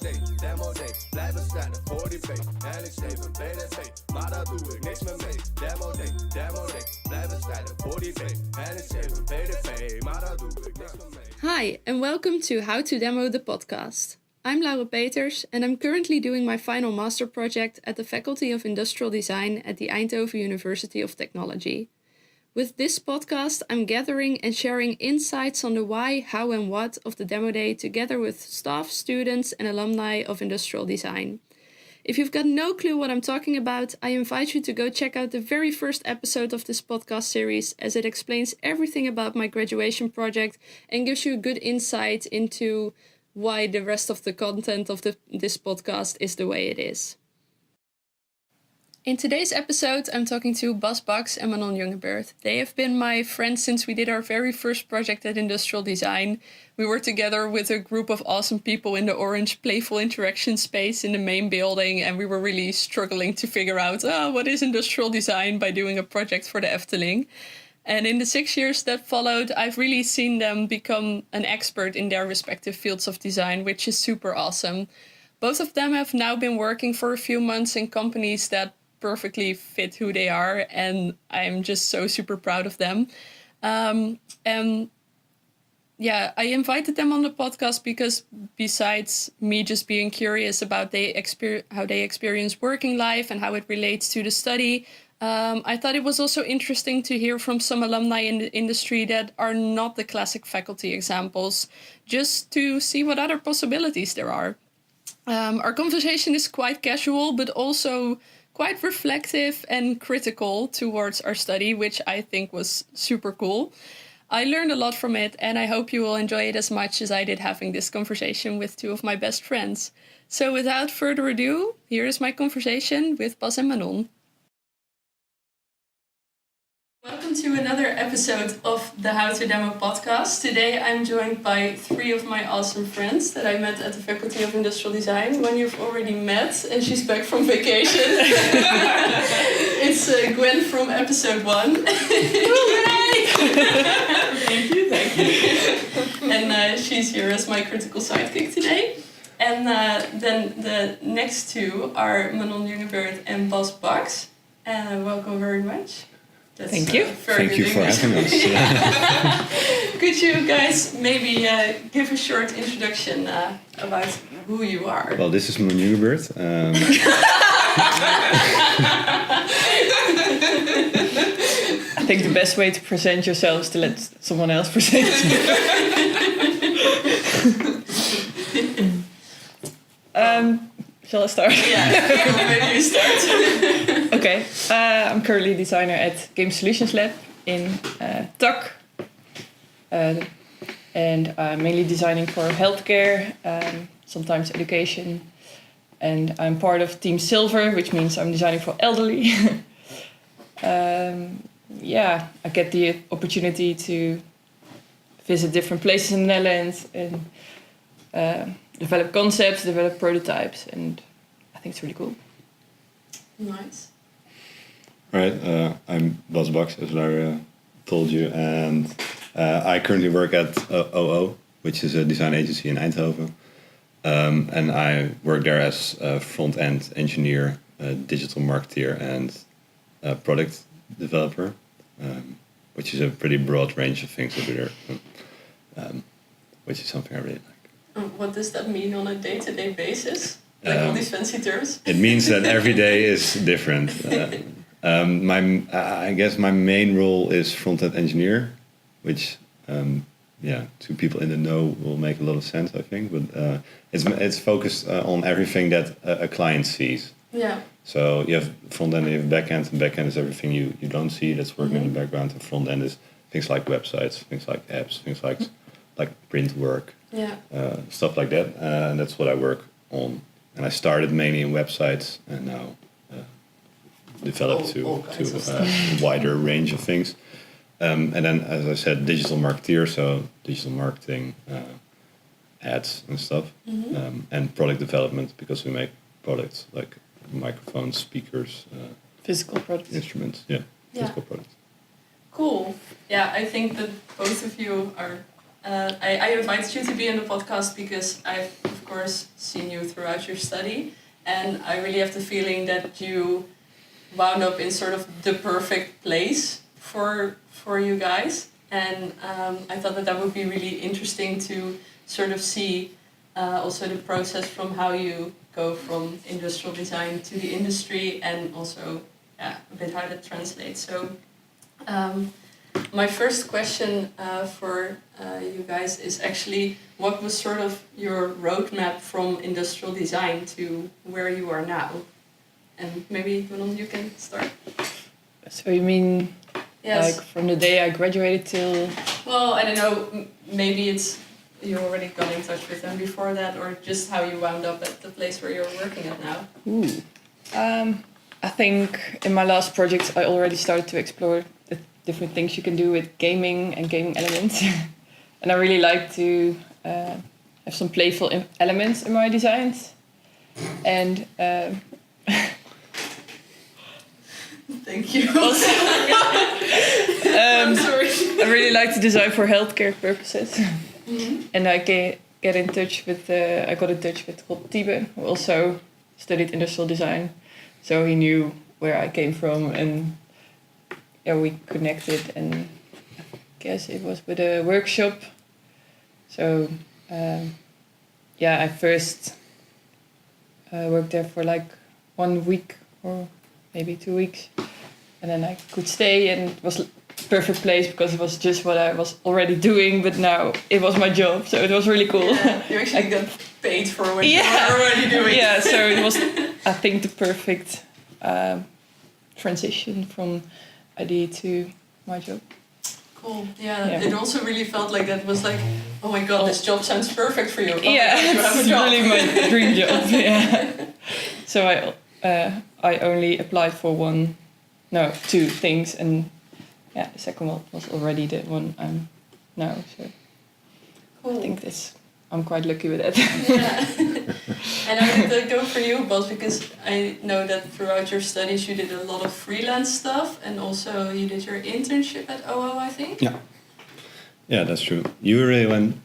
demo day, blijven staan voor die pay. En ik schreef een BDV, maar dat doe ik niks meer mee. Demo day, blijven staan voor die pay. En ik schreef een BDV, maar dat doe ik niks meer mee. Hi, and welcome to How to Demo the podcast. I'm Laura Peters, and I'm currently doing my final master project at the Faculty of Industrial Design at the Eindhoven University of Technology. With this podcast, I'm gathering and sharing insights on the why, how, and what of the demo day together with staff, students, and alumni of industrial design. If you've got no clue what I'm talking about, I invite you to go check out the very first episode of this podcast series, as it explains everything about my graduation project and gives you a good insight into why the rest of the content of this podcast is the way it is. In today's episode, I'm talking to Bas Bakx and Manon Junggeburth. They have been my friends since we did our very first project at Industrial Design. We were together with a group of awesome people in the orange playful interaction space in the main building, and we were really struggling to figure out what is industrial design by doing a project for the Efteling. And in the 6 years that followed, I've really seen them become an expert in their respective fields of design, which is super awesome. Both of them have now been working for a few months in companies that perfectly fit who they are, and I'm just so super proud of them. I invited them on the podcast because besides me just being curious about how they experience working life and how it relates to the study, I thought it was also interesting to hear from some alumni in the industry that are not the classic faculty examples, just to see what other possibilities there are. Our conversation is quite casual, but also quite reflective and critical towards our study, which I think was super cool. I learned a lot from it, and I hope you will enjoy it as much as I did having this conversation with two of my best friends. So without further ado, here is my conversation with Bas and Manon. Welcome to another episode of the How to Demo podcast. Today I'm joined by three of my awesome friends that I met at the Faculty of Industrial Design. One you've already met, and she's back from vacation. It's Gwen from episode 1. Thank you. And she's here as my critical sidekick today. And then the next two are Manon Junggeburth and Bas Bakx. Welcome very much. Thank you. Thank you for having us. Could you guys maybe give a short introduction about who you are? Well, this is Manon Junggeburth. I think the best way to present yourself is to let someone else present you. Shall I start? Yeah, maybe you start. Okay, I'm currently a designer at Game Solutions Lab in TAC. And I'm mainly designing for healthcare, sometimes education. And I'm part of Team Silver, which means I'm designing for elderly. I get the opportunity to visit different places in the Netherlands and develop concepts, develop prototypes, and I think it's really cool. Nice. Right, I'm Bas Bakx, as Laura told you, and I currently work at OWOW, which is a design agency in Eindhoven. And I work there as a front-end engineer, digital marketeer, and product developer, which is a pretty broad range of things I do there, which is something I really like. What does that mean on a day-to-day basis? Like all these fancy terms? It means that every day is different. I guess my main role is front-end engineer, which to people in the know will make a lot of sense, I think. But it's focused on everything that a client sees. Yeah. So you have front-end and you have back-end, and back-end is everything you don't see that's working in the background, and front-end is things like websites, things like apps, things like print work. Yeah. Stuff like that, and that's what I work on. And I started mainly in websites, and now developed to a wider range of things. And then, as I said, digital marketeer, so digital marketing, ads and stuff, and product development, because we make products like microphones, speakers, Physical products. instruments, physical products. Cool. Yeah, I think that both of you are I invited you to be in the podcast because I've, of course, seen you throughout your study. And I really have the feeling that you wound up in sort of the perfect place for you guys. And I thought that would be really interesting to sort of see also the process from how you go from industrial design to the industry, and also a bit how that translates. So my first question for you guys is actually, what was sort of your roadmap from industrial design to where you are now? And maybe, Manon, you can start. So you mean Yes. like from the day I graduated till... Well, I don't know, maybe it's you already got in touch with them before that, or just how you wound up at the place where you're working at now. I think in my last project I already started to explore the different things you can do with gaming and gaming elements. And I really like to have some playful elements in my designs. And Thank you. I'm sorry. I really like to design for healthcare purposes. Mm-hmm. And I get in touch with, I got in touch with Rob Tiebe, who also studied industrial design. So he knew where I came from, and yeah, we connected, and I guess it was with a workshop. So I first worked there for like 1 week or maybe 2 weeks, and then I could stay, and it was a perfect place because it was just what I was already doing, but now it was my job, so it was really cool. Yeah, you actually got paid for what you were already doing. Yeah, so it was, I think, the perfect transition from idea to my job. Cool. Yeah, it also really felt like that was like, oh my god, this job sounds perfect for you. Oh Yeah, my God, you have a it's job. really my dream job. Yeah. So I only applied for 2 things, and yeah, the second one was already the one I'm now. So Cool. I think I'm quite lucky with that. Yeah. And how did that go for you, Bas? Because I know that throughout your studies you did a lot of freelance stuff, and also you did your internship at OWOW, I think. Yeah, that's true. You really went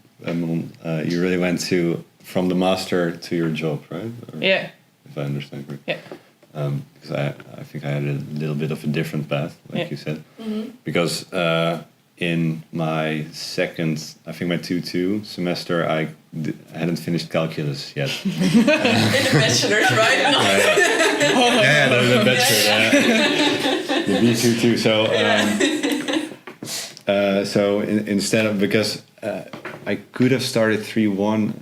from the master to your job, right? Or, Yeah. if I understand correctly. Yeah. Because I think I had a little bit of a different path, like you said. Mm-hmm. Because in my second, I think my 2-2 semester, I hadn't finished calculus yet. In the bachelor's, right? Yeah, the bachelor. The B2-2. So, instead of, because I could have started 3-1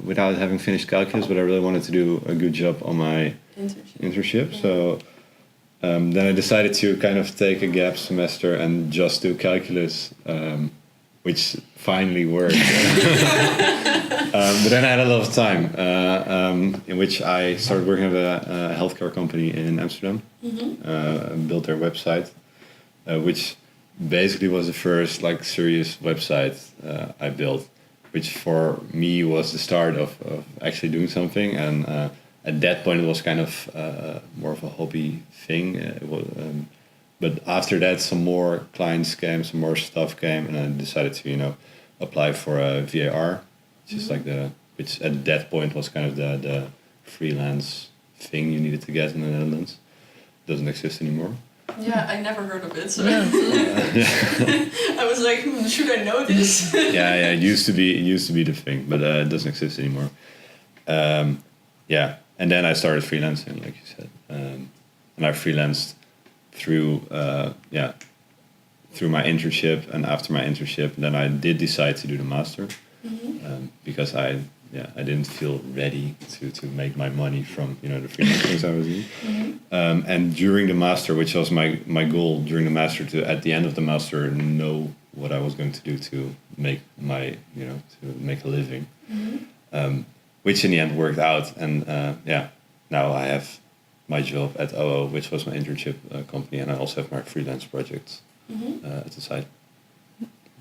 without having finished calculus, but I really wanted to do a good job on my internship. Yeah. So then I decided to kind of take a gap semester and just do calculus, which finally worked. But then I had a lot of time, in which I started working at a healthcare company in Amsterdam. Mm-hmm. Built their website, which basically was the first like serious website I built, which for me was the start of actually doing something. And at that point it was kind of more of a hobby thing. But after that, some more clients came, some more stuff came, and I decided to apply for a VAR, which is like which at that point was kind of the freelance thing you needed to get in the Netherlands. It doesn't exist anymore. Yeah, I never heard of it. So I was like, should I know this? Yeah, it used to be the thing, but it doesn't exist anymore. And then I started freelancing, like you said, and I freelanced through my internship, and after my internship, then I did decide to do the master, because I didn't feel ready to make my money from the freelance things I was doing. And during the master, which was my goal during the master, to at the end of the master know what I was going to do to make to make a living, which in the end worked out. And now I have my job at OWOW, which was my internship company, and I also have my freelance projects at the side,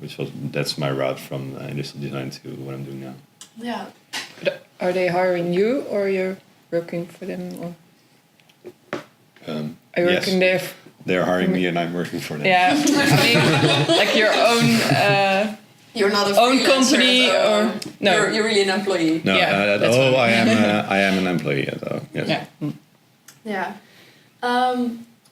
that's my route from industrial design to what I'm doing now. Yeah. Are they hiring you, or you're working for them? Or are you working there? They're hiring me, and I'm working for them. Yeah, I mean, like your own You're not a own freelancer company at OWOW. or no. You're really an employee. No, Yeah, at that's OWOW, fine. I am an employee at OWOW. Yes. Yeah. Yeah.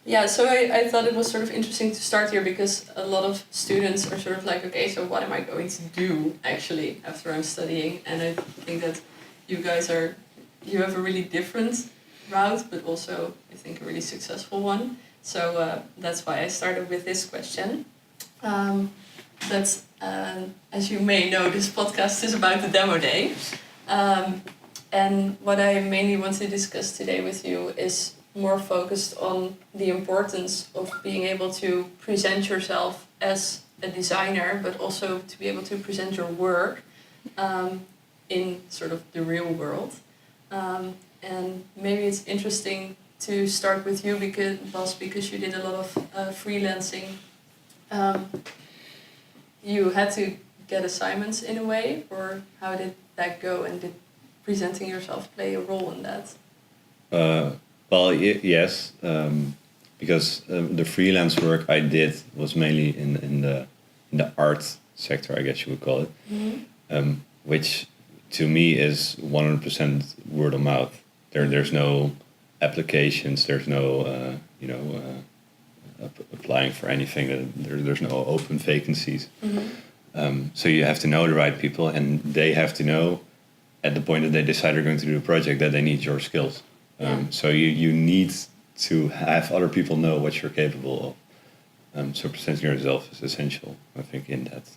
Yeah, so I thought it was sort of interesting to start here because a lot of students are sort of like, okay, so what am I going to do actually after I'm studying? And I think that you guys you have a really different route, but also I think a really successful one. So that's why I started with this question. But as you may know, this podcast is about the demo day. And what I mainly want to discuss today with you is more focused on the importance of being able to present yourself as a designer, but also to be able to present your work in sort of the real world. And maybe it's interesting to start with you, Bas, because you did a lot of freelancing. You had to get assignments in a way, or how did that go, and did presenting yourself play a role in that? Well, yes, because the freelance work I did was mainly in the art sector, I guess you would call it, which to me is 100% word of mouth. There's no applications, there's no applying for anything. There's no open vacancies. So you have to know the right people, and they have to know at the point that they decide they're going to do a project that they need your skills. So you need to have other people know what you're capable of. So presenting yourself is essential, I think, in that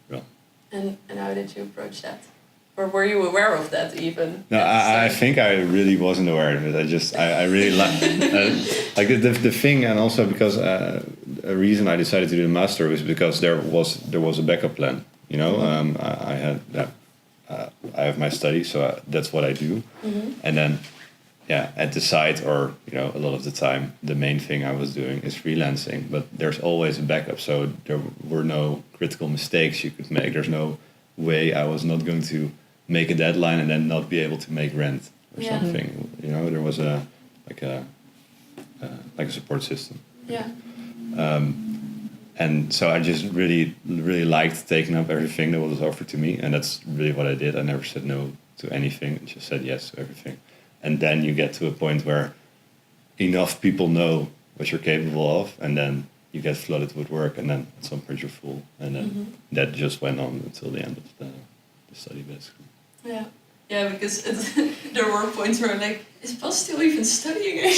realm. And how did you approach that? Or were you aware of that even? No, I think I really wasn't aware of it. I really like the thing, and also because a reason I decided to do the master was because there was a backup plan. You know, I had that. I have my study, so that's what I do, and then. Yeah, at the site, or a lot of the time, the main thing I was doing is freelancing. But there's always a backup, so there were no critical mistakes you could make. There's no way I was not going to make a deadline and then not be able to make rent or something. There was a support system. Yeah. And so I just really liked taking up everything that was offered to me, and that's really what I did. I never said no to anything; I just said yes to everything. And then you get to a point where enough people know what you're capable of, and then you get flooded with work, and then at some point you're full. And then that just went on until the end of the study, basically. Yeah. Yeah, because there were points where I'm like, is Bas still even studying?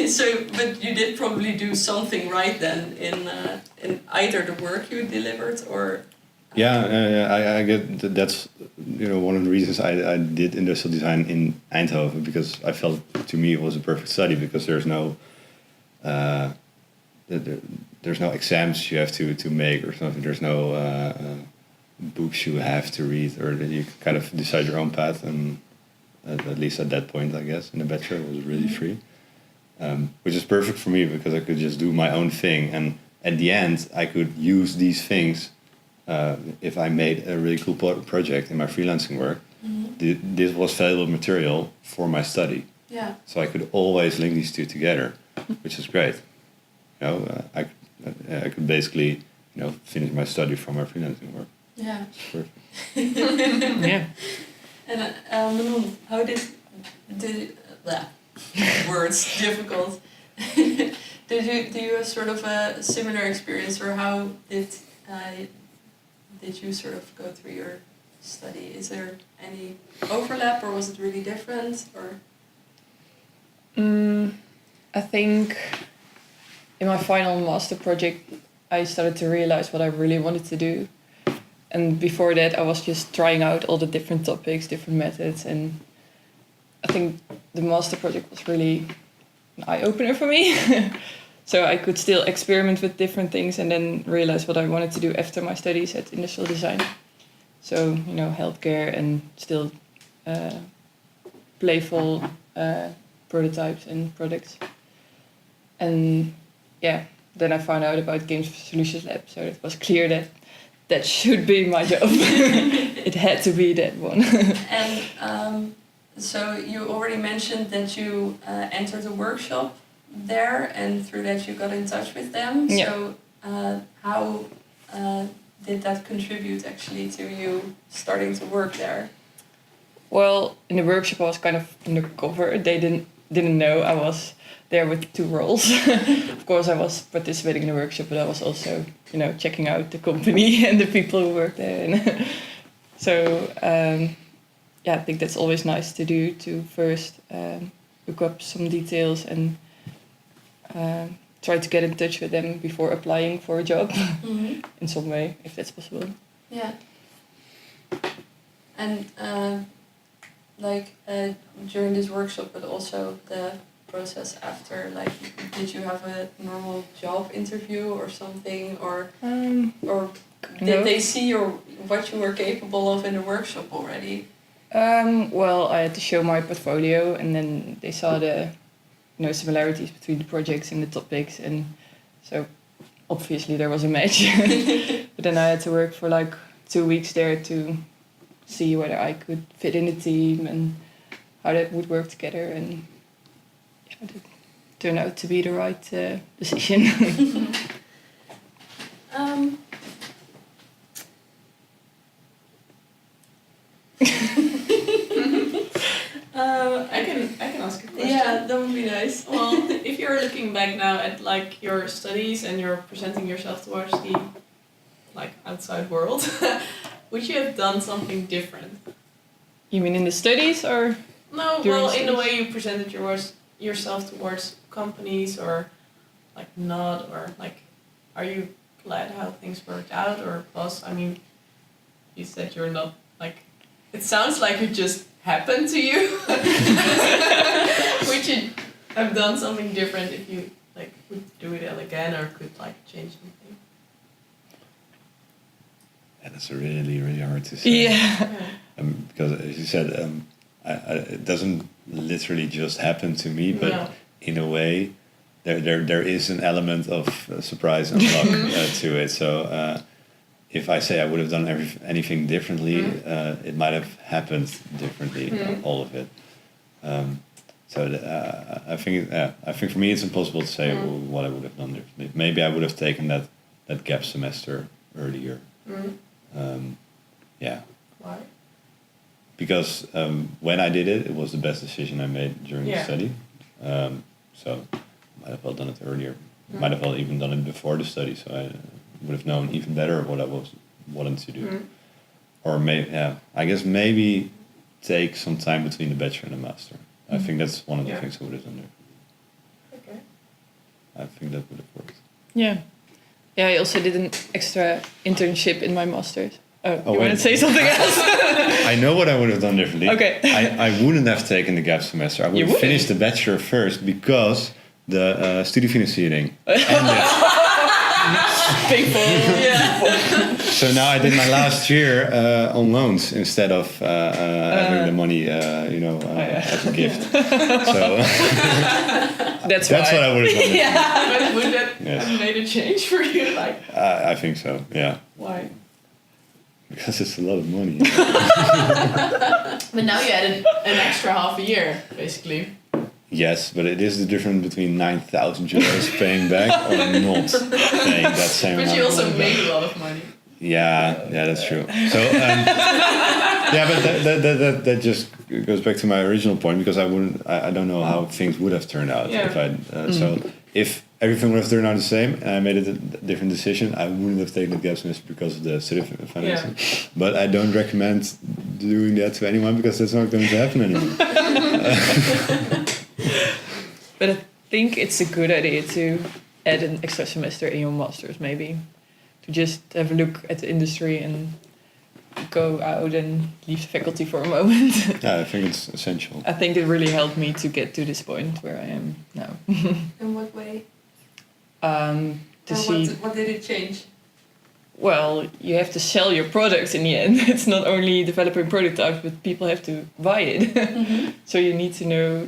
So, but you did probably do something right then in either the work you delivered or... I get that's one of the reasons I did industrial design in Eindhoven, because I felt to me it was a perfect study, because there's no exams you have to make or something. There's no books you have to read, or you kind of decide your own path. And at least at that point, I guess in the bachelor it was really free, which is perfect for me because I could just do my own thing, and at the end I could use these things. If I made a really cool project in my freelancing work, this was valuable material for my study. Yeah. So I could always link these two together, which is great. I could basically, finish my study from my freelancing work. Yeah. It's perfect. Yeah. And Manon, how did words difficult? Do you have sort of a similar experience, or how did you sort of go through your study? Is there any overlap, or was it really different? Or I think in my final master project, I started to realize what I really wanted to do. And before that, I was just trying out all the different topics, different methods. And I think the master project was really an eye-opener for me. So I could still experiment with different things and then realize what I wanted to do after my studies at industrial design. So, healthcare and still playful prototypes and products. And then I found out about Games Solutions Lab. So it was clear that should be my job. It had to be that one. And so you already mentioned that you entered a workshop there, and through that you got in touch with them. Yeah. So how did that contribute actually to you starting to work there? Well, in the workshop I was kind of undercover. They didn't know I was there with 2 roles. Of course, I was participating in the workshop, but I was also, checking out the company and the people who work there. And so, I think that's always nice to do, to first look up some details and try to get in touch with them before applying for a job in some way, if that's possible. Yeah. And during this workshop, but also the process after, did you have a normal job interview or something, or did they see what you were capable of in the workshop already? Well, I had to show my portfolio, and then they saw the similarities between the projects and the topics, and so obviously there was a match. But then I had to work for 2 weeks there to see whether I could fit in the team and how that would work together, and it turned out to be the right decision. I can ask a question. Yeah, that would be nice. Well, if you're looking back now at your studies and you're presenting yourself towards the outside world, would you have done something different? You mean in the studies or? No, well, in the way you presented yourself towards companies, or not, or are you glad how things worked out, or Bas? I mean, you said you're not it sounds like it just happened to you. Would you have done something different if you would do it again, or could change something? And it's really, really hard to say. Yeah. Because as you said, it doesn't literally just happen to me, but in a way, there is an element of surprise and luck to it. So if I say I would have done anything differently, it might have happened differently, all of it. I think for me it's impossible to say what I would have done differently. Maybe I would have taken that gap semester earlier. Why? Because when I did it, it was the best decision I made during the study. So might have well done it earlier. Might have well even done it before the study, so I would have known even better what I was wanting to do. Or I guess maybe take some time between the bachelor and the master. I think that's one of the things I would have done there. Okay. I think that would have worked. Yeah. Yeah, I also did an extra internship in my master's. You want to say something else? I know what I would have done differently. Okay. I wouldn't have taken the gap semester. I would have finished the bachelor first because the studiefinanciering ended. Painful. Yeah. So now I did my last year on loans instead of having the money, as a gift. So that's what I would have done. But would that have made a change for you? I think so. Yeah. Why? Because it's a lot of money. But now you had an extra half a year, basically. Yes, but it is the difference between 9,000 euros paying back or not paying that same amount. But you also made a lot of money. Yeah, that's true. So, but that just goes back to my original point, because I don't know how things would have turned out if I. So if everything would have turned out the same and I made a different decision, I wouldn't have taken the gap semester because of the study financing. Yeah. But I don't recommend doing that to anyone, because that's not going to happen anymore. But I think it's a good idea to add an extra semester in your master's, maybe. To just have a look at the industry and go out and leave the faculty for a moment. Yeah, I think it's essential. I think it really helped me to get to this point where I am now. In what way? What did it change? Well, you have to sell your product in the end. It's not only developing prototypes, but people have to buy it. So you need to know,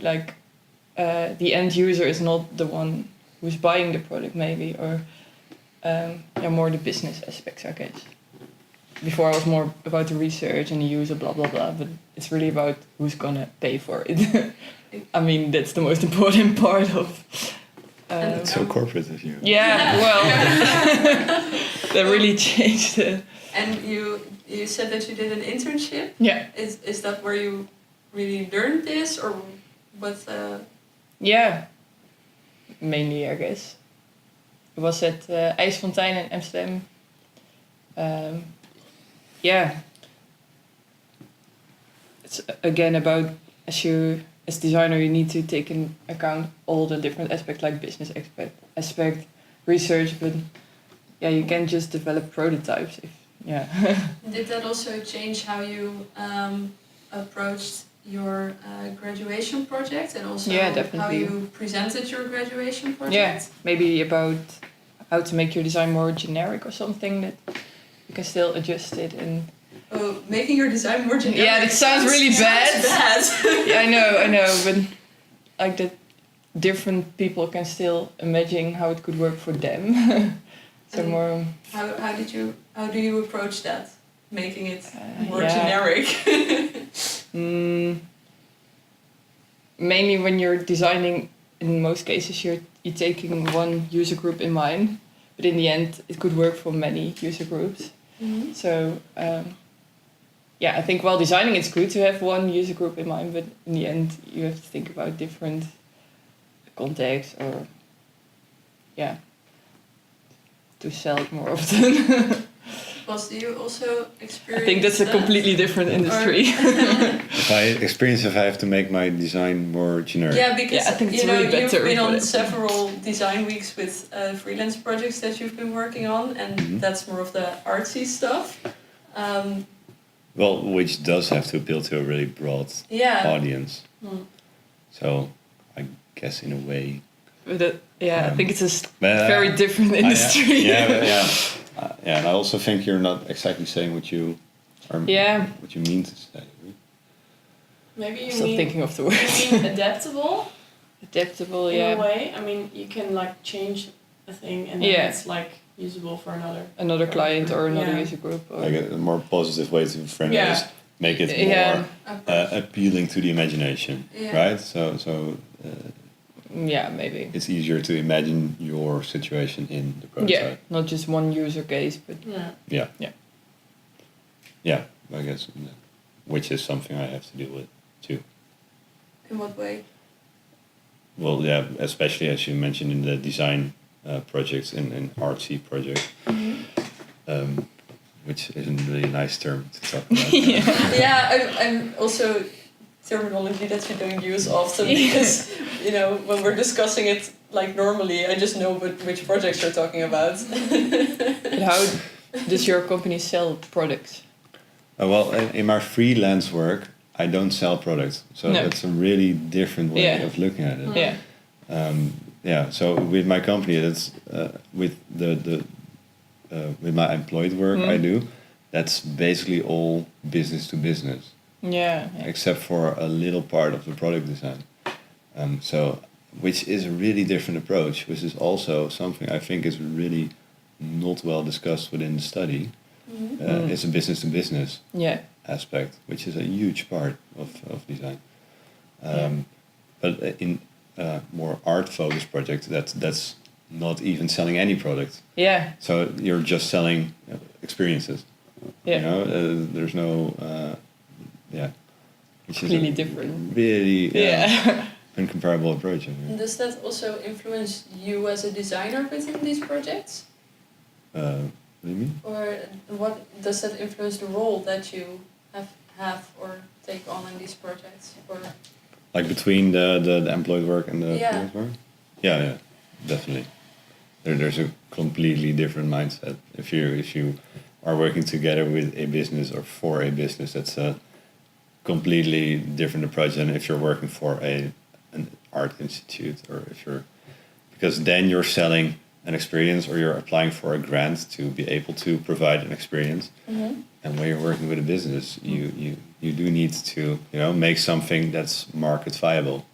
the end user is not the one who's buying the product, maybe, or more the business aspects, I guess. Before I was more about the research and the user, blah, blah, blah, but it's really about who's gonna pay for it. I mean, that's the most important part of... It's so corporate of you. Yeah, well... that really changed it. And you said that you did an internship. Yeah. Is that where you really learned this, or what? Yeah. Mainly, I guess. It was at IJsfontein in Amsterdam. Yeah. It's again about as designer you need to take in account all the different aspects, like business aspect, research, but yeah, you can't just develop prototypes. Did that also change how you approached your graduation project, and also definitely. how you presented your graduation project? Yeah, maybe about how to make your design more generic or something that you can still adjust it and. Oh, making your design more generic. Yeah, that sounds really bad. Yeah, I know, but like that, different people can still imagine how it could work for them. So more. How do you approach that? Making it more generic. Mainly when you're designing, in most cases you're taking one user group in mind, but in the end it could work for many user groups. Mm-hmm. So I think while designing it's good to have one user group in mind, but in the end you have to think about different contexts or to sell it more often. Bas, do you also experience? I think that's a completely different industry. If I have to make my design more generic. Yeah, because I think it's really better you've been for on that. several design weeks with freelance projects that you've been working on, and that's more of the artsy stuff. Well, which does have to appeal to a really broad audience. Mm. So, I guess in a way. But I think it's a very different industry. And I also think you're not exactly saying what you what you mean to say. Maybe you Still mean thinking of the word. you mean adaptable. Adaptable, in a way. I mean, you can like change a thing and then it's like usable for another client or another user group. Or Like a more positive way to frame it is make it more appealing to the imagination, right? So. Maybe. It's easier to imagine your situation in the prototype. Not just one user case, but I guess, which is something I have to deal with too. In what way? Well, especially as you mentioned in the design projects and artsy project, which isn't really a nice term to talk about. I'm also terminology that you don't use often because when we're discussing it like normally, I just know which projects you're talking about. But how does your company sell products? Well, in my freelance work, I don't sell products, so that's a really different way of looking at it. So with my company, that's with with my employed work I do, that's basically all business to business. Except for a little part of the product design. Which is a really different approach, which is also something I think is really not well discussed within the study. It's a business to business aspect, which is a huge part of design. But in more art focused projects, that's not even selling any product. So you're just selling experiences. There's no which is completely different. Really incomparable approach. Does that also influence you as a designer within these projects? What do you mean? Or what does that influence the role that you have or take on in these projects? Or like between the employed work and the freelance work? Yeah, definitely. There's a completely different mindset. If you are working together with a business or for a business, that's a completely different approach than if you're working for an art institute, or because then you're selling an experience or you're applying for a grant to be able to provide an experience. And when you're working with a business, you do need to make something that's market viable.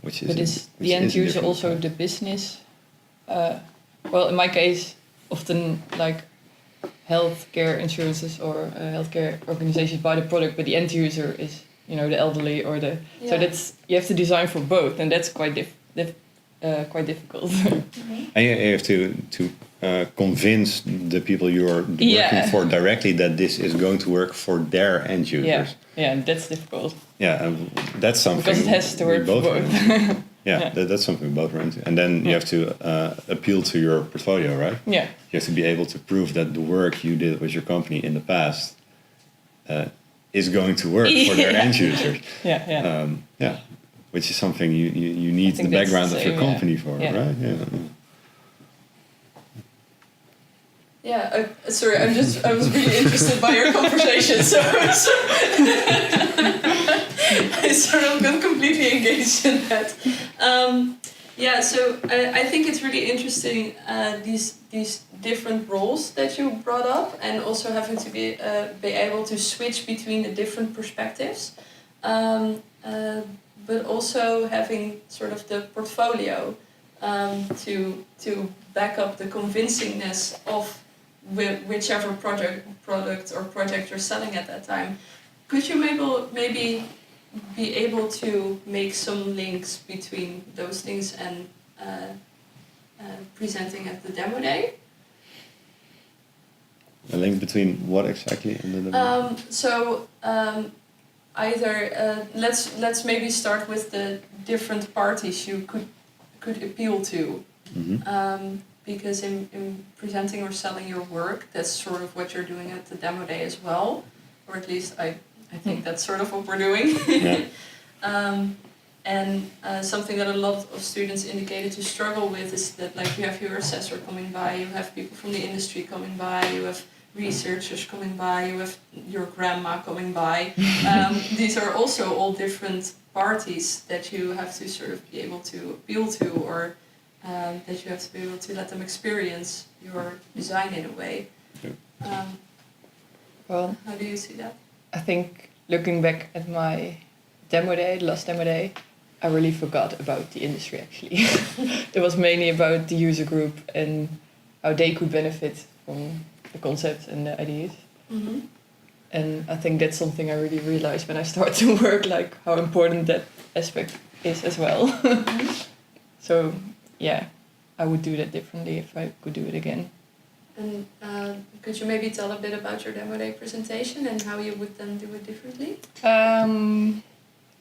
Which is but is the end user also the business? Well, in my case, often like healthcare insurances or healthcare organizations buy the product, but the end user is the elderly or the so that's you have to design for both, and that's quite quite difficult. And you have to convince the people you're working for directly that this is going to work for their end users. Yeah, that's difficult. Yeah, and that's something Because it has to we work for both. That's something we both run into. And then you have to appeal to your portfolio, right? Yeah. You have to be able to prove that the work you did with your company in the past is going to work for their end users. Which is something you need the background of your company for, right? Yeah, sorry, I was really interested by your conversation, so I sort of got completely engaged in that. So I think it's really interesting, these different roles that you brought up, and also having to be able to switch between the different perspectives, but also having sort of the portfolio to back up the convincingness of whichever product or project you're selling at that time. Could you maybe be able to make some links between those things and presenting at the demo day? A link between what exactly in the demo? Either let's maybe start with the different parties you could appeal to. Mm-hmm. Because in presenting or selling your work, that's sort of what you're doing at the demo day as well, or at least I think that's sort of what we're doing. Something that a lot of students indicated to struggle with is that, like, you have your assessor coming by, you have people from the industry coming by, you have researchers coming by, you have your grandma coming by. These are also all different parties that you have to sort of be able to appeal to, or that you have to be able to let them experience your design in a way. Well, how do you see that? I think looking back at my demo day, the last demo day, I really forgot about the industry actually. It was mainly about the user group and how they could benefit from the concepts and the ideas. Mm-hmm. And I think that's something I really realized when I started to work, like how important that aspect is as well. Mm-hmm. So yeah, I would do that differently if I could do it again. And could you maybe tell a bit about your demo day presentation and how you would then do it differently? I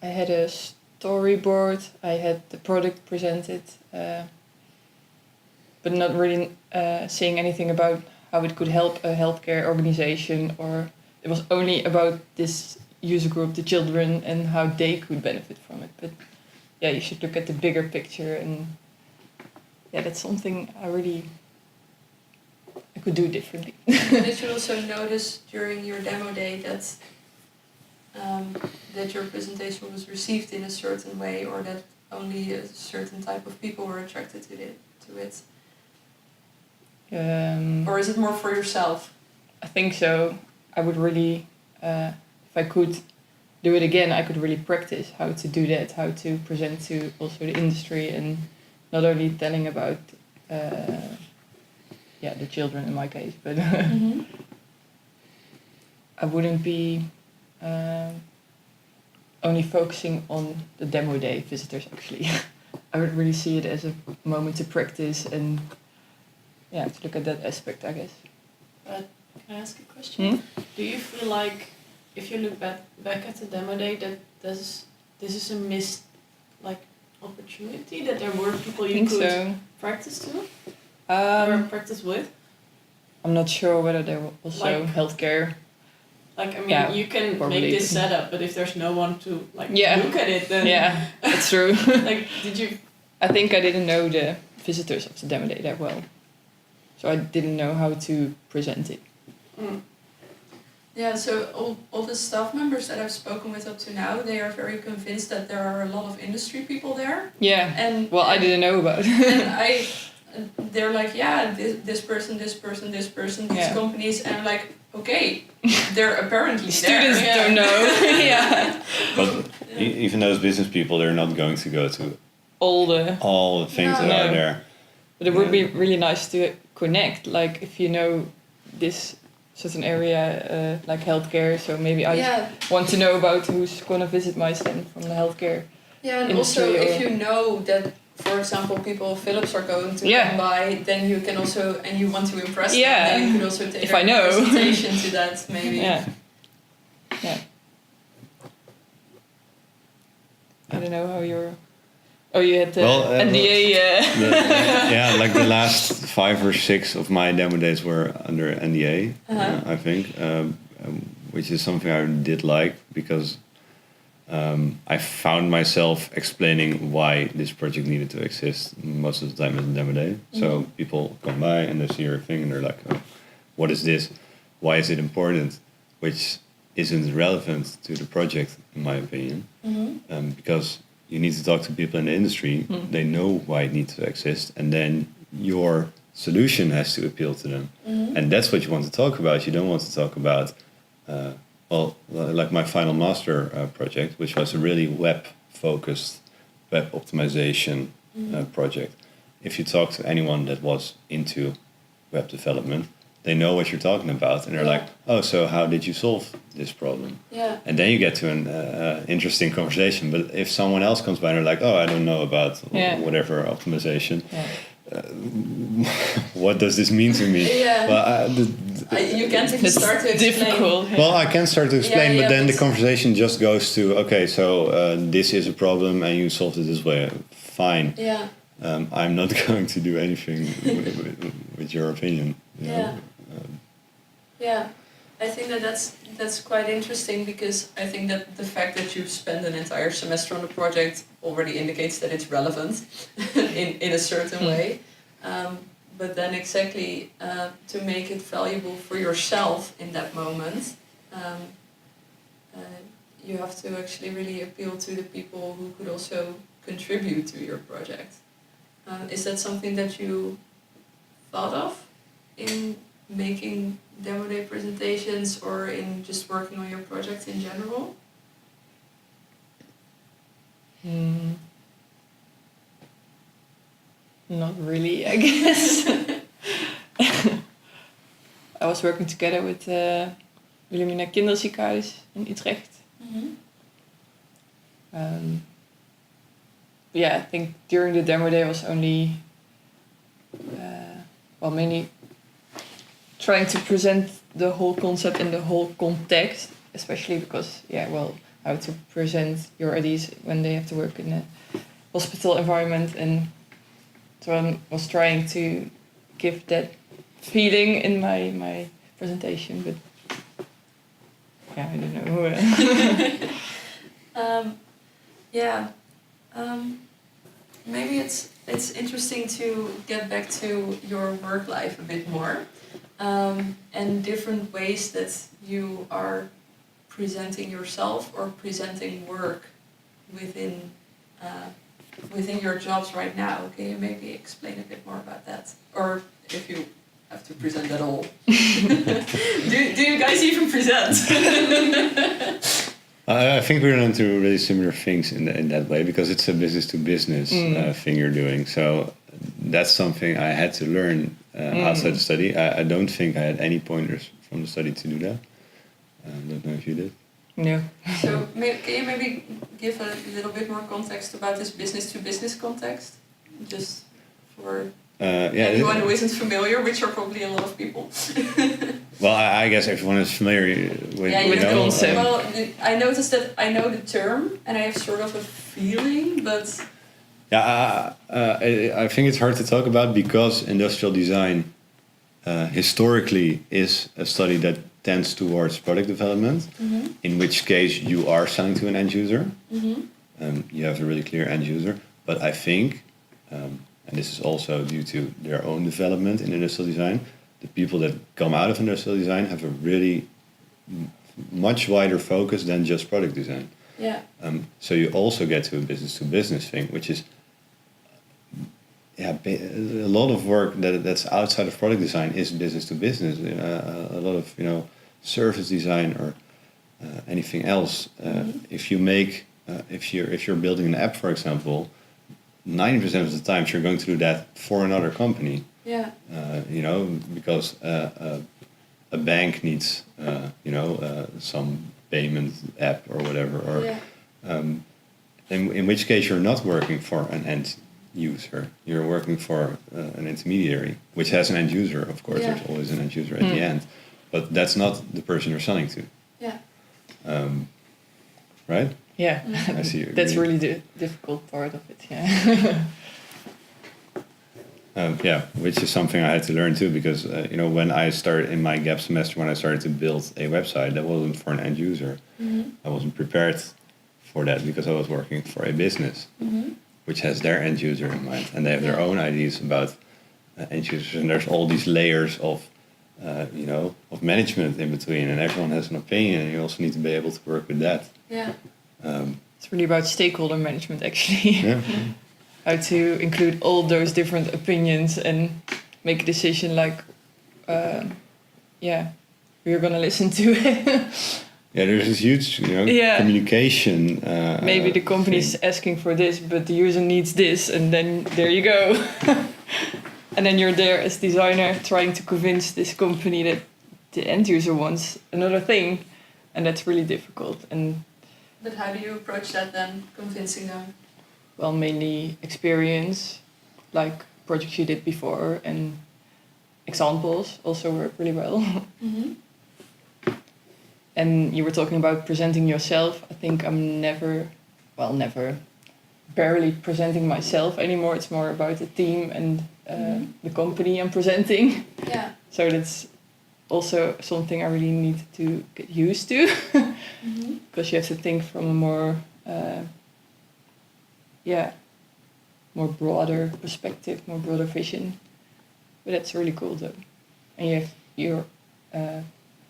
had a storyboard, I had the product presented, but not really saying anything about how it could help a healthcare organization, or it was only about this user group, the children, and how they could benefit from it. But yeah, you should look at the bigger picture, and yeah, that's something I could do differently. Did you also notice during your demo day that that your presentation was received in a certain way, or that only a certain type of people were attracted to it? Or is it more for yourself? I think so. I would really, if I could do it again, I could really practice how to do that, how to present to also the industry, and not only telling about the children in my case, but Mm-hmm. I wouldn't be only focusing on the demo day visitors actually. I would really see it as a moment to practice and to look at that aspect, I guess. But can I ask a question? Do you feel like, if you look back at the demo day, that this is a missed opportunity, that there were people you could practice to or practice with? I'm not sure whether there were also healthcare. You can probably make this setup, but if there's no one to look at it, then that's true. Did you? I think I didn't know the visitors of the demo day that well, so I didn't know how to present it. Mm. Yeah, so all the staff members that I've spoken with up to now, they are very convinced that there are a lot of industry people there. Yeah. I didn't know about it. And they're like, this person, these companies, and I'm like, okay, they're apparently students there. don't know. But even those business people, they're not going to go to all the things that are there. But it would be really nice to connect, like if you know this certain area, like healthcare, so maybe I want to know about who's going to visit my stand from the healthcare Yeah, and industry, also if you know that for example, people of Philips are going to Yeah. come by, then you can also, and you want to impress them, Yeah. then you could also take If I know. presentation to that, maybe. Yeah. Yeah. I don't know how you're... Oh, you had the NDA... Yeah, like the last 5 or 6 of my demo days were under NDA, I think, which is something I did like because I found myself explaining why this project needed to exist most of the time as a demo day. So people come by and they see your thing and they're like, oh, what is this? Why is it important? Which isn't relevant to the project, in my opinion, because you need to talk to people in the industry. They know why it needs to exist, and then your solution has to appeal to them. And that's what you want to talk about. You don't want to talk about, like my final master project, which was a really web-focused, web optimization project. If you talk to anyone that was into web development, they know what you're talking about, and they're like, oh, so how did you solve this problem? Yeah. And then you get to an interesting conversation. But if someone else comes by and they're like, oh, I don't know about whatever optimization, what does this mean to me? Yeah. Well, You can't even start to explain. difficult. well, I can start to explain, but then the but- conversation just goes to, okay, so this is a problem and you solved it this way. Fine. Yeah. I'm not going to do anything with your opinion. You know? Yeah, I think that's quite interesting because I think that the fact that you spend an entire semester on the project already indicates that it's relevant in a certain way. But then exactly to make it valuable for yourself in that moment, you have to actually really appeal to the people who could also contribute to your project. Is that something that you thought of in making demo day presentations or in just working on your project in general? Not really, I guess. I was working together with Wilhelmina Kinderziekenhuis in Utrecht. Yeah, I think during the demo day I was only, mainly trying to present the whole concept in the whole context, especially because, how to present your ideas when they have to work in a hospital environment. And so I was trying to give that feeling in my presentation, but I don't know. Maybe it's interesting to get back to your work life a bit more, and different ways that you are presenting yourself or presenting work within your jobs right now. Can you maybe explain a bit more about that, or if you have to present at all? do you guys even present? I think we're into really similar things in that way because it's a business-to-business thing you're doing. So that's something I had to learn outside the study. I don't think I had any pointers from the study to do that. I don't know if you did. No. So can you maybe give a little bit more context about this business-to-business context? Just for anyone who isn't familiar, which are probably a lot of people. Well, I guess everyone is familiar with the concept. Well, I noticed that I know the term and I have sort of a feeling, but... I think it's hard to talk about because industrial design historically is a study that tends towards product development, in which case you are selling to an end user. You have a really clear end user. But I think, and this is also due to their own development in industrial design, the people that come out of industrial design have a really much wider focus than just product design. Yeah. So you also get to a business-to-business thing, which is a lot of work that's outside of product design is business-to-business. A lot of service design or anything else. If you make if you're building an app, for example, 90% of the time you're going to do that for another company. Yeah. Because a bank needs some payment app or whatever, or in which case you're not working for an end user. You're working for an intermediary, which has an end user, of course. Yeah. There's always an end user at the end. But that's not the person you're selling to. Yeah. Right? Yeah, I see. that's really the difficult part of it. Yeah. Which is something I had to learn too, because when I started in my gap semester, when I started to build a website, that wasn't for an end user. I wasn't prepared for that because I was working for a business, which has their end user in mind, and they have their own ideas about end users, and there's all these layers of of management in between, and everyone has an opinion, and you also need to be able to work with that. Yeah. It's really about stakeholder management, actually. Yeah. How to include all those different opinions and make a decision like, we're gonna listen to it. Yeah, there's this huge, communication. Maybe the company's thing. asking for this, but the user needs this, and then there you go. And then you're there as designer trying to convince this company that the end user wants another thing, and that's really difficult. And But how do you approach that then, convincing them? well, mainly experience, like projects you did before, and examples also work really well. And you were talking about presenting yourself. I think I'm barely presenting myself anymore. It's more about the team and the company I'm presenting. Yeah. So that's also something I really need to get used to, because you have to think from a more more broader perspective, more broader vision. But that's really cool though, and you're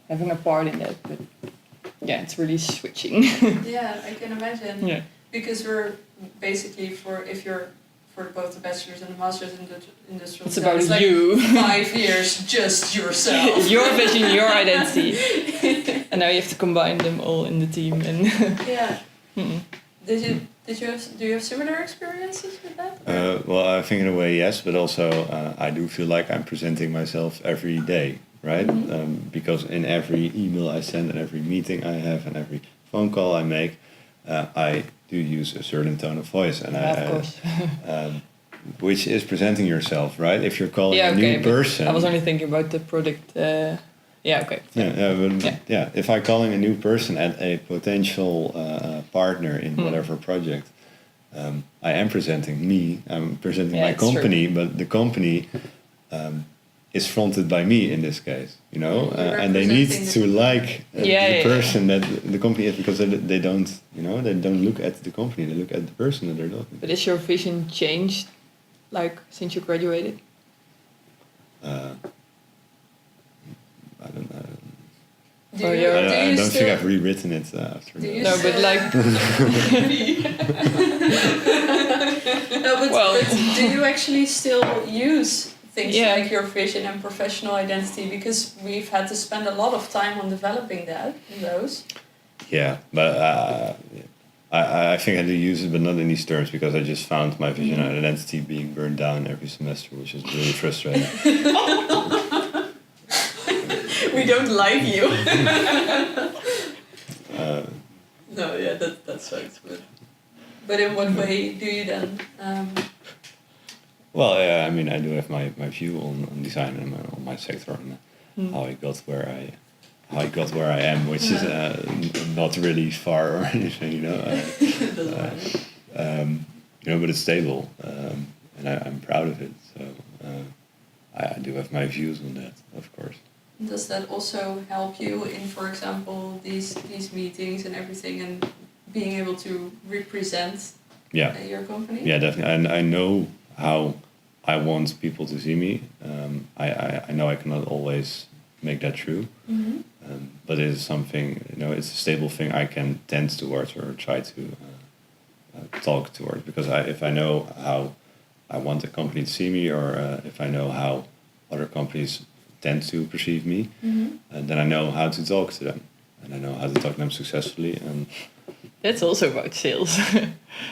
having a part in that. But yeah, it's really switching. Yeah, I can imagine. Yeah. Because we're basically if you're for both the bachelor's and the master's in industrial It's design, about like you. 5 years, just yourself. Your vision, your identity, and now you have to combine them all in the team. And Yeah. Do you have similar experiences with that? Well, I think in a way yes, but also I do feel like I'm presenting myself every day, right? Because in every email I send, and every meeting I have, and every phone call I make, I do use a certain tone of voice, and of course. Which is presenting yourself, right? If you're calling a but new person, I was only thinking about the product. Okay. If I'm calling a new person at a potential partner in whatever project, I am presenting me. I'm presenting my company, but the company is fronted by me in this case, and they need to like the person that the company is, because they don't look at the company, they look at the person that they're talking. But is your vision changed, like since you graduated? I don't know. I don't think I've rewritten it after that. No, but like. But do you actually still use things like your vision and professional identity? Because we've had to spend a lot of time on developing those. Yeah, but I think I do use it, but not in these terms, because I just found my vision and identity being burned down every semester, which is really frustrating. We don't like you. That sucks. But in what way do you then? Well, I mean, I do have my view on design and on my sector, and how I got where I am, which is not really far or anything, but it's stable, and I'm proud of it. So I do have my views on that, of course. Does that also help you in, for example, these meetings and everything, and being able to represent your company? Yeah, definitely. And I know how I want people to see me. I know I cannot always make that true, but it is something, it's a stable thing I can tend towards, or try to talk towards, because if I know how I want a company to see me, or if I know how other companies tend to perceive me, then I know how to talk to them, and I know how to talk to them successfully. And that's also about sales.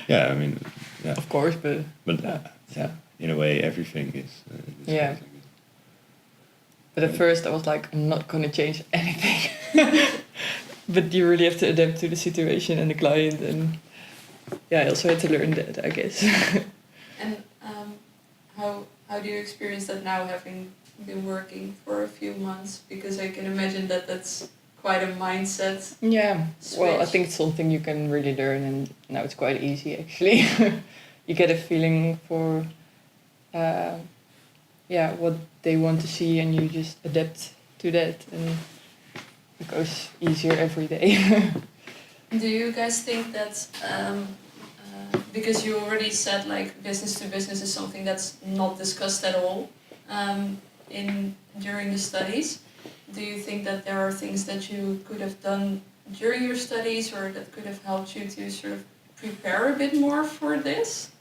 Yeah, I mean, yeah, of course, but in a way, everything is. Yeah. But at first, I was like, I'm not gonna change anything. But you really have to adapt to the situation and the client, and I also had to learn that, I guess. And how do you experience that now, having been working for a few months? Because I can imagine that that's quite a mindset. Yeah. Well, I Switch. think it's something you can really learn, and now it's quite easy actually. You get a feeling for, what they want to see, and you just adapt to that, and it goes easier every day. Do you guys think that, because you already said like business to business is something that's not discussed at all during the studies, do you think that there are things that you could have done during your studies or that could have helped you to sort of prepare a bit more for this?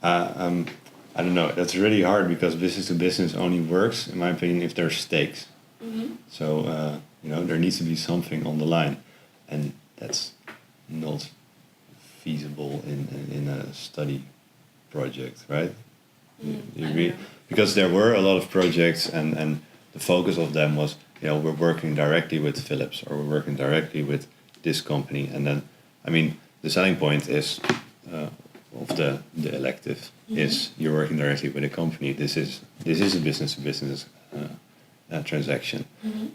I don't know. That's really hard because business to business only works, in my opinion, if there's stakes. Mm-hmm. So there needs to be something on the line, and that's not feasible in a study project, right? You agree? Because there were a lot of projects, and the focus of them was, we're working directly with Philips, or we're working directly with this company, and then, I mean, the selling point is of the elective is you're working directly with a company. This is a business to business transaction,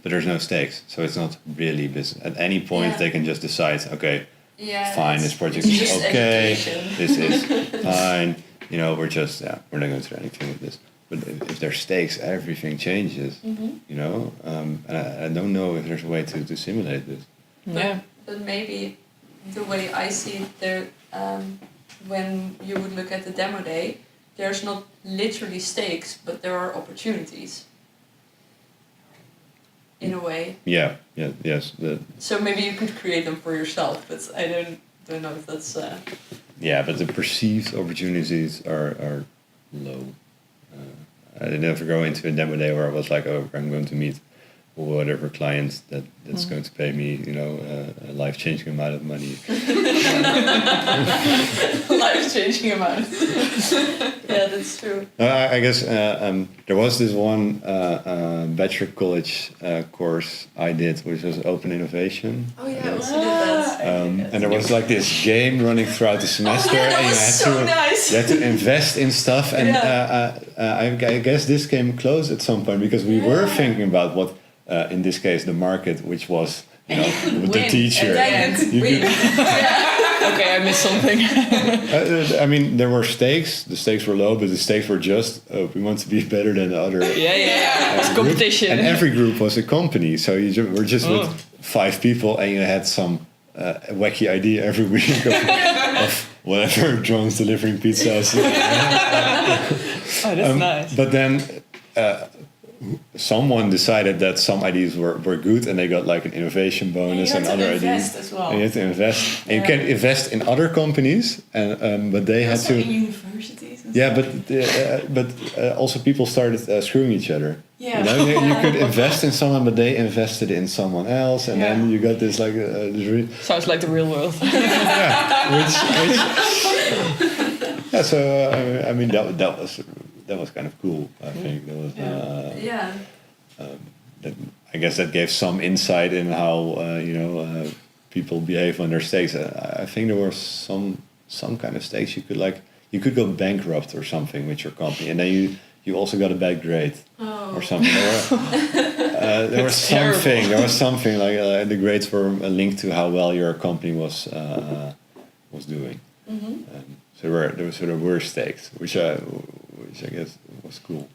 but there's no stakes, so it's not really business. At any point, they can just decide, okay, fine, this project is okay, this is fine. We're not going to do anything with this. But if there's stakes, everything changes. And I don't know if there's a way to simulate this. But maybe the way I see it, there, when you would look at the demo day, there's not literally stakes, but there are opportunities. In a way. Yes. So maybe you could create them for yourself, but I don't know if that's. Yeah, but the perceived opportunities are low. I didn't ever go into a demo day where I was like, I'm going to meet whatever client that's going to pay me, a life-changing amount of money. Life-changing amount. Yeah, that's true. I guess there was this one bachelor college course I did, which was open innovation. Oh yeah, I also did that. And there was like this game running throughout the semester, and you had to invest in stuff. And I guess this came close at some point because we were thinking about what, in this case, the market, which was the teacher. And then you could win. Okay, I missed something. I mean, there were stakes. The stakes were low, but the stakes were just, we want to be better than the other. It's competition. And every group was a company. So you were just with 5 people, and you had some wacky idea every week of whatever, drones delivering pizzas. Oh, that's nice. But then someone decided that some ideas were good, and they got like an innovation bonus and other ideas. As well. And you have to invest. And you can invest in other companies, and but they had Also to. in universities. And Yeah, stuff. but also people started screwing each other. Yeah. You could invest in someone, but they invested in someone else, and then you got this like Sounds like the real world. which so I mean that was kind of cool. I think that was I guess that gave some insight in how people behave under stakes. I think there were some kind of stakes you could go bankrupt or something with your company, and then you also got a bad grade or something. There was something like the grades were linked to how well your company was doing. So there were stakes, which I guess was cool,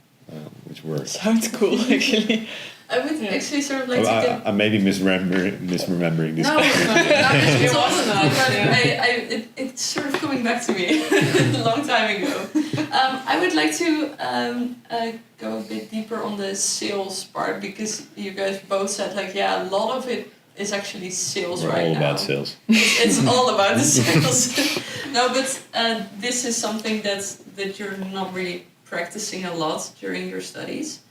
which worked. Sounds cool, actually. I would actually sort of like to get... I may be misremembering this. No, It wasn't that. it's sort of coming back to me a long time ago. I would like to go a bit deeper on the sales part, because you guys both said a lot of it is actually sales. We're right all now. about sales. It's all about the sales. No, but this is something that you're not really practicing a lot during your studies.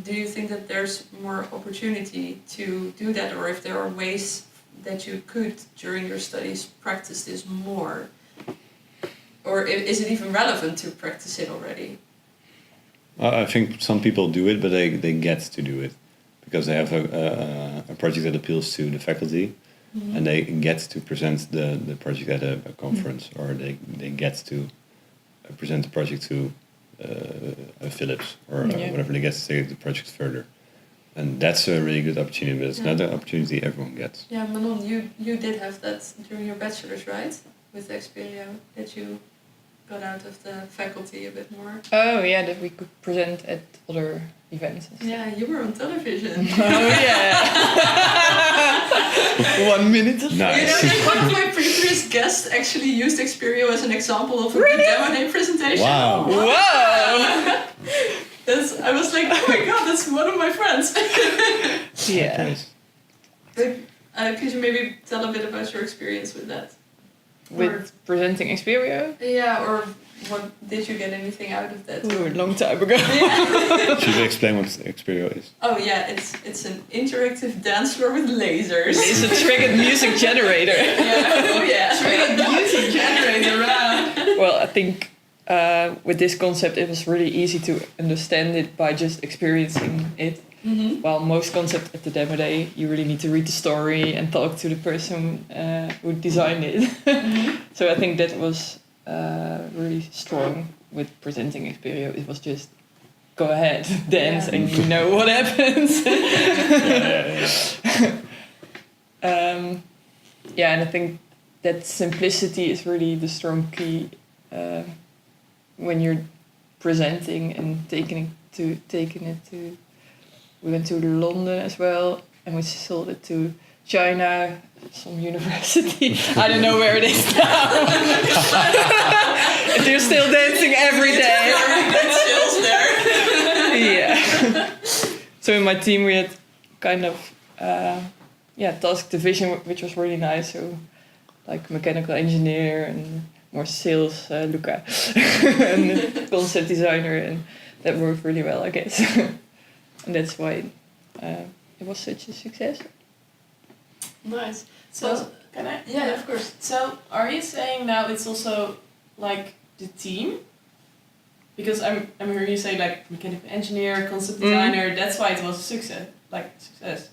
Do you think that there's more opportunity to do that, or if there are ways that you could during your studies practice this more, or is it even relevant to practice it already? I think some people do it, but they get to do it because they have a project that appeals to the faculty, and they get to present the project at a conference, or they get to present the project to Philips or whatever they get to take the project further. And that's a really good opportunity, but it's not an opportunity everyone gets. Yeah, Manon, you did have that during your bachelor's, right? With Experio, that you got out of the faculty a bit more. Oh yeah, that we could present at other events. And stuff. Yeah, you were on television. Oh yeah. 1 minute. Nice. You know that one of my previous guests actually used Experio as an example of a good demo day presentation. Wow. Whoa. I was like, oh my god, that's one of my friends. Yeah. Nice. Could you maybe tell a bit about your experience with that? With presenting Experio? Yeah, or what did you get anything out of that? Ooh, a long time ago. Should we explain what Experio is? Oh yeah, it's an interactive dance floor with lasers. It's a triggered music generator. Yeah. Oh yeah. Triggered music generator. Well, I think with this concept, it was really easy to understand it by just experiencing it. Mm-hmm. While most concepts at the demo day, you really need to read the story and talk to the person who designed it. Mm-hmm. So I think that was really strong with presenting Experio. It was just go ahead, dance, and you know what happens. And I think that simplicity is really the strong key when you're presenting and taking it to. We went to London as well, and we sold it to China, some university. I don't know where it is now. They're still dancing every day. Skills there. Yeah. So in my team we had kind of task division, which was really nice. So like mechanical engineer and more sales, Luca, and the concept designer, and that worked really well, I guess. And that's why it was such a success. Nice. So can I? Yeah, of course. So are you saying now it's also like the team? Because I'm hearing you say like mechanical engineer, concept designer. That's why it was a success.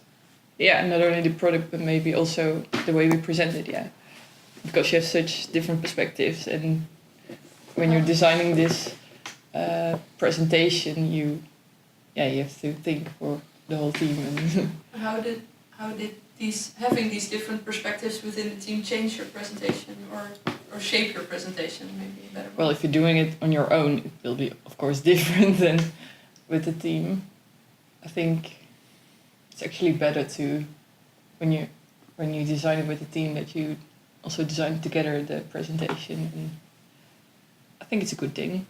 Yeah, not only the product, but maybe also the way we present it. Yeah, because you have such different perspectives, and when you're designing this presentation, you have to think for the whole team. And How did having these different perspectives within the team change your presentation or shape your presentation? Maybe a better. well, if you're doing it on your own, it will be of course different than with the team. I think it's actually better to when you design it with the team that you also design together the presentation, and I think it's a good thing.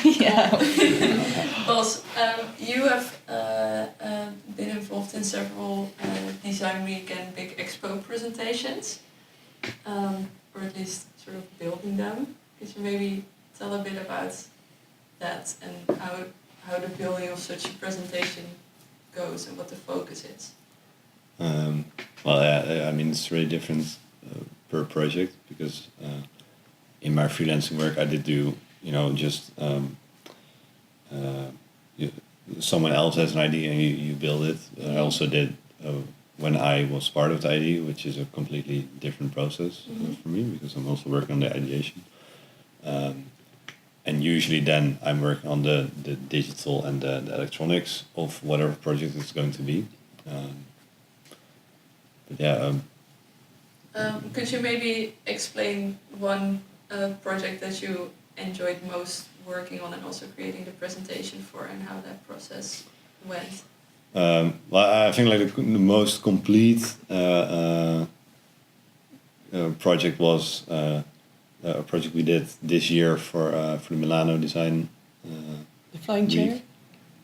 Yeah. Bas, you have been involved in several Design Week and Big Expo presentations, or at least sort of building them. Could you maybe tell a bit about that and how the building of such a presentation goes and what the focus is? I mean, it's really different per project because in my freelancing work, I did do, just someone else has an idea and you build it. I also did when I was part of the idea, which is a completely different process for me because I'm also working on the ideation. And usually then I'm working on the digital and the electronics of whatever project it's going to be. Could you maybe explain one project that you enjoyed most working on and also creating the presentation for, and how that process went? I think like the most complete project was a project we did this year for the Milano design. The flying chair?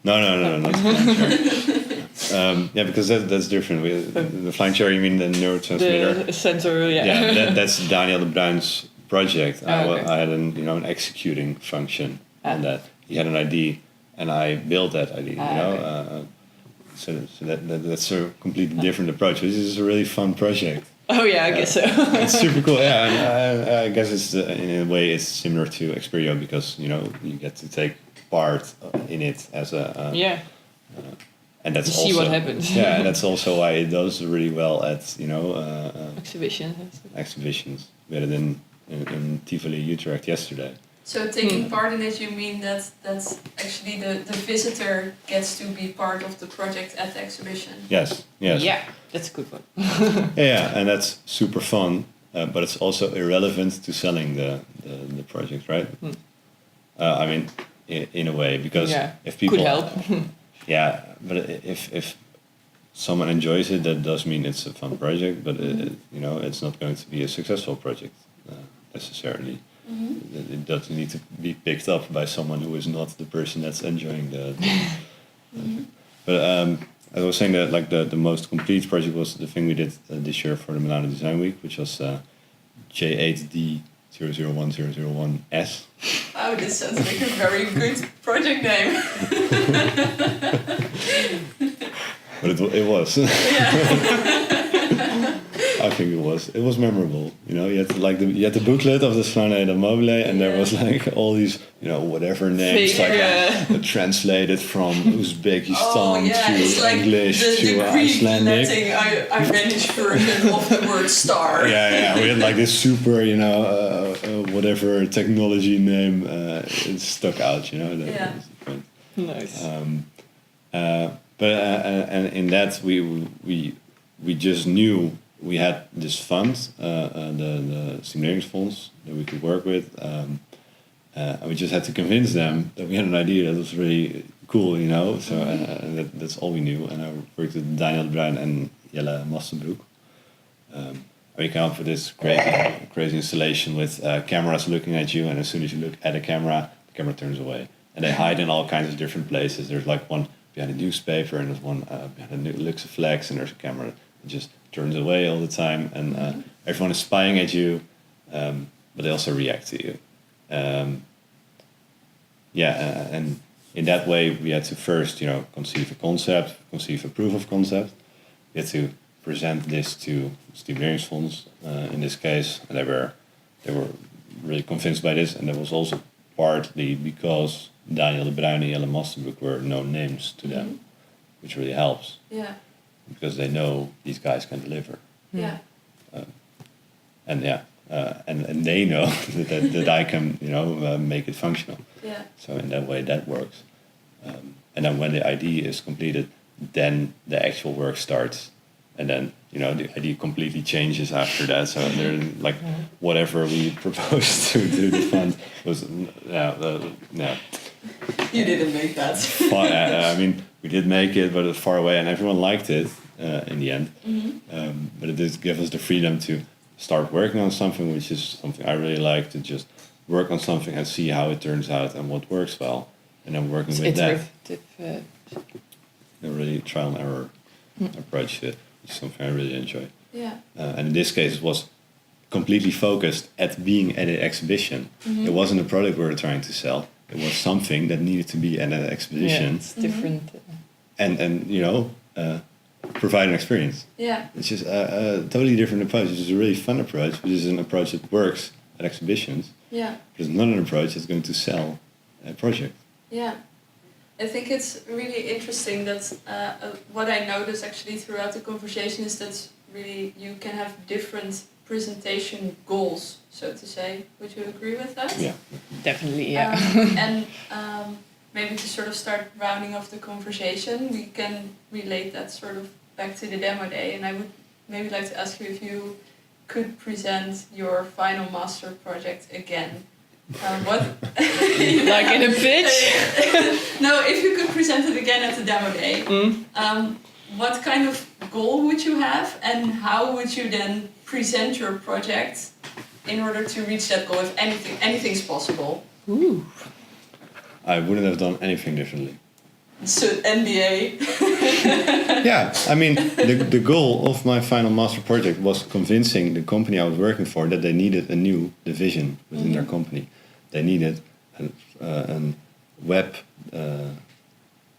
No, not the flying chair. Because that's different. The flying chair, you mean the neurotransmitter? The sensor, yeah. Yeah, that's Daniel de Bruyn's project. Okay. I had an executing function on that. He had an idea, and I built that idea. Okay. So that's a completely different approach. This is a really fun project. Oh yeah, I guess so. It's super cool. Yeah, and I guess it's in a way it's similar to Experio because you get to take part in it as a and that's You also see what happens. Yeah, and that's also why it does really well at Exhibitions. exhibitions better than in Tivoli, Utrecht yesterday. So taking part in it, you mean that's actually the visitor gets to be part of the project at the exhibition? Yes. Yeah, that's a good one. Yeah, and that's super fun, but it's also irrelevant to selling the project, right? I mean, in a way, because if people could help. Yeah, but if someone enjoys it, that does mean it's a fun project, but it's not going to be a successful project necessarily. It doesn't need to be picked up by someone who is not the person that's enjoying the But as I was saying, that like the most complete project was the thing we did this year for the Milano Design Week, which was J8D001001S. Oh, this sounds like a very good project name. But it was. I think it was memorable. You had you had the booklet of the Slane de Mobile, and there was like all these whatever names translated from Uzbekistan to like English the to Icelandic. Irish version of the word star. Yeah. We had like this super whatever technology name. It stuck out. Nice. But in that we just knew we had this fund, the Stimuleringsfonds that we could work with, and we just had to convince them that we had an idea that was really cool, So that's all we knew. And I worked with Daniel de Bruin and Jelle Mastenbroek. We came up with this crazy installation with cameras looking at you, and as soon as you look at the camera turns away, and they hide in all kinds of different places. There's like one behind a newspaper, and there's one behind a Luxaflex, and there's a camera that just turns away all the time, and everyone is spying at you, but they also react to you. And in that way, we had to first, conceive a concept, conceive a proof of concept. We had to present this to Stimuleringsfonds in this case, and they were really convinced by this, and that was also partly because Daniel de Bruin and Jelle Mastenbroek were known names to them, which really helps. Yeah. Because they know these guys can deliver. Yeah. And they know that I can, make it functional. Yeah. So in that way, that works. And then when the idea is completed, then the actual work starts. And then, the idea completely changes after that. So they're like, whatever we proposed to do the fund was, You didn't make that. I mean, we did make it, but it was far away, and everyone liked it in the end. But it did give us the freedom to start working on something, which is something I really like, to just work on something and see how it turns out and what works well, and then working with that. A really trial and error approach, which is something I really enjoy. Yeah. And in this case, it was completely focused at being at an exhibition. It wasn't a product we were trying to sell. It was something that needed to be at an exhibition. Yeah, it's different. And provide an experience. Yeah. It's just a totally different approach. It's a really fun approach, but it's an approach that works at exhibitions. Yeah. But it's not an approach that's going to sell a project. Yeah. I think it's really interesting that what I noticed actually throughout the conversation is that really you can have different presentation goals, so to say. Would you agree with that? Yeah. Definitely, yeah. And maybe to sort of start rounding off the conversation, we can relate that sort of back to the demo day, and I would maybe like to ask you if you could present your final master project again. What? Like in a pitch? No, if you could present it again at the demo day, what kind of goal would you have, and how would you then present your project in order to reach that goal, if anything's possible? Ooh. I wouldn't have done anything differently. So NDA. Yeah, I mean, the goal of my final master project was convincing the company I was working for that they needed a new division within their company. They needed a web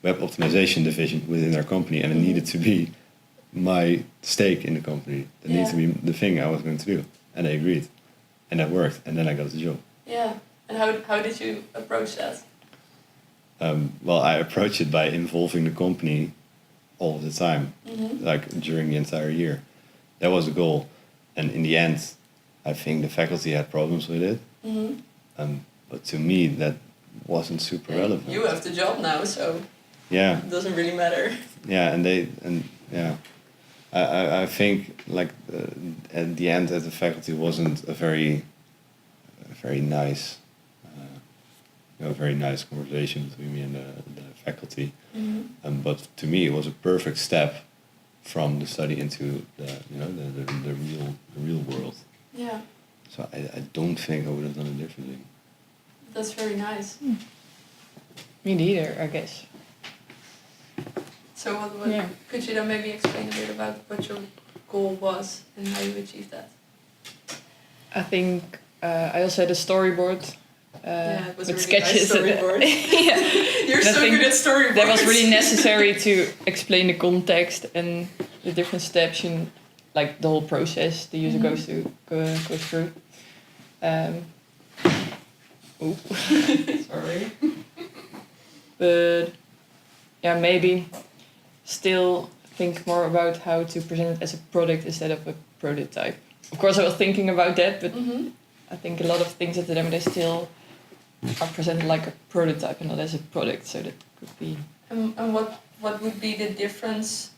optimization division within their company, and it needed to be my stake in the company. That needed to be the thing I was going to do, and they agreed, and that worked, and then I got the job. Yeah, and how did you approach that? Well, I approached it by involving the company all the time, like during the entire year. That was the goal, and in the end, I think the faculty had problems with it. But to me, that wasn't super relevant. You have the job now, so Yeah. it doesn't really matter. Yeah, I think like at the end, the faculty wasn't a very nice, very nice conversation between me and the faculty. But to me, it was a perfect step from the study into the real world. Yeah, So I don't think I would have done it differently. that's very nice. Me neither, I guess. So what Yeah. could you then maybe explain a bit about what your goal was and how you achieved that? I think I also had a storyboard It was with a really sketches. nice storyboard. Yeah. You're And I so think good at storyboards. That was really necessary to explain the context and the different steps in, like the whole process the user goes through. Sorry. But yeah, maybe still think more about how to present it as a product instead of a prototype. Of course, I was thinking about that, but I think a lot of things at the demo day still are presented like a prototype and not as a product. So that could be. And what would be the difference?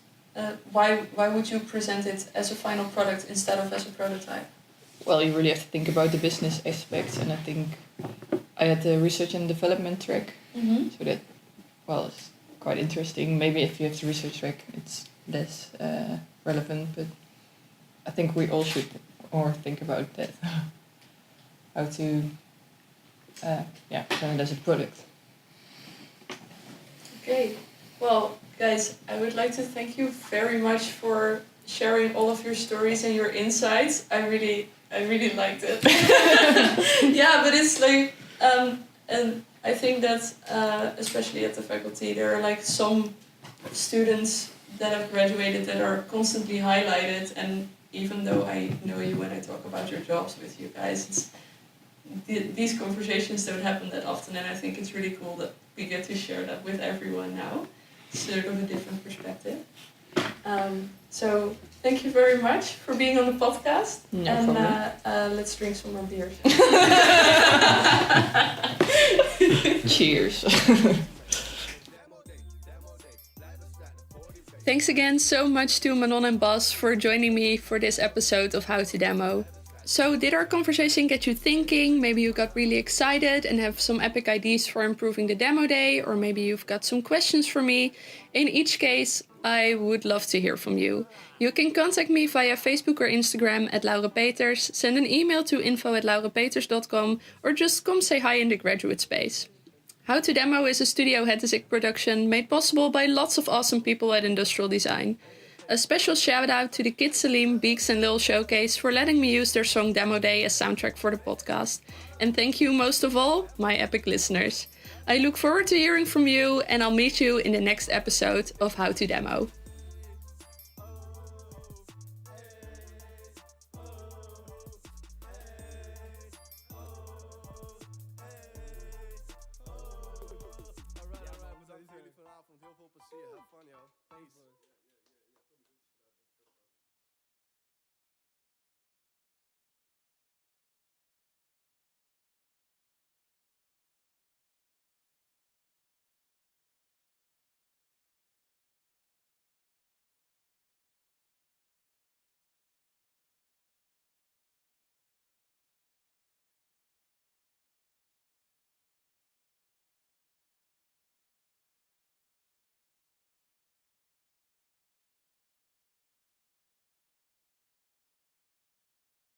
Why would you present it as a final product instead of as a prototype? Well, you really have to think about the business aspects, and I think I had the research and development track, so that, well, it's quite interesting. Maybe if you have the research track, it's less relevant, but I think we all should more think about that. How to, present it as a product. Okay. Well, guys, I would like to thank you very much for sharing all of your stories and your insights. I really liked it. Yeah, but it's like, and I think that especially at the faculty, there are like some students that have graduated that are constantly highlighted. And even though I know you when I talk about your jobs with you guys, these conversations don't happen that often, and I think it's really cool that we get to share that with everyone now. Sort of a different perspective. So thank you very much for being on the podcast. No and problem. let's drink some more beers. Cheers. Thanks again so much to Manon and Bas for joining me for this episode of How to Demo. So did our conversation get you thinking? Maybe you got really excited and have some epic ideas for improving the demo day, or maybe you've got some questions for me. In each case, I would love to hear from you. You can contact me via Facebook or Instagram at Laura Peters, send an email to info@laurapeters.com, or just come say hi in the graduate space. How to Demo is a Studio Hettezik production made possible by lots of awesome people at Industrial Design. A special shout out to the Kid Salim, Beeks and Lil Showcase for letting me use their song Demo Day as soundtrack for the podcast. And thank you most of all, my epic listeners. I look forward to hearing from you, and I'll meet you in the next episode of How to Demo.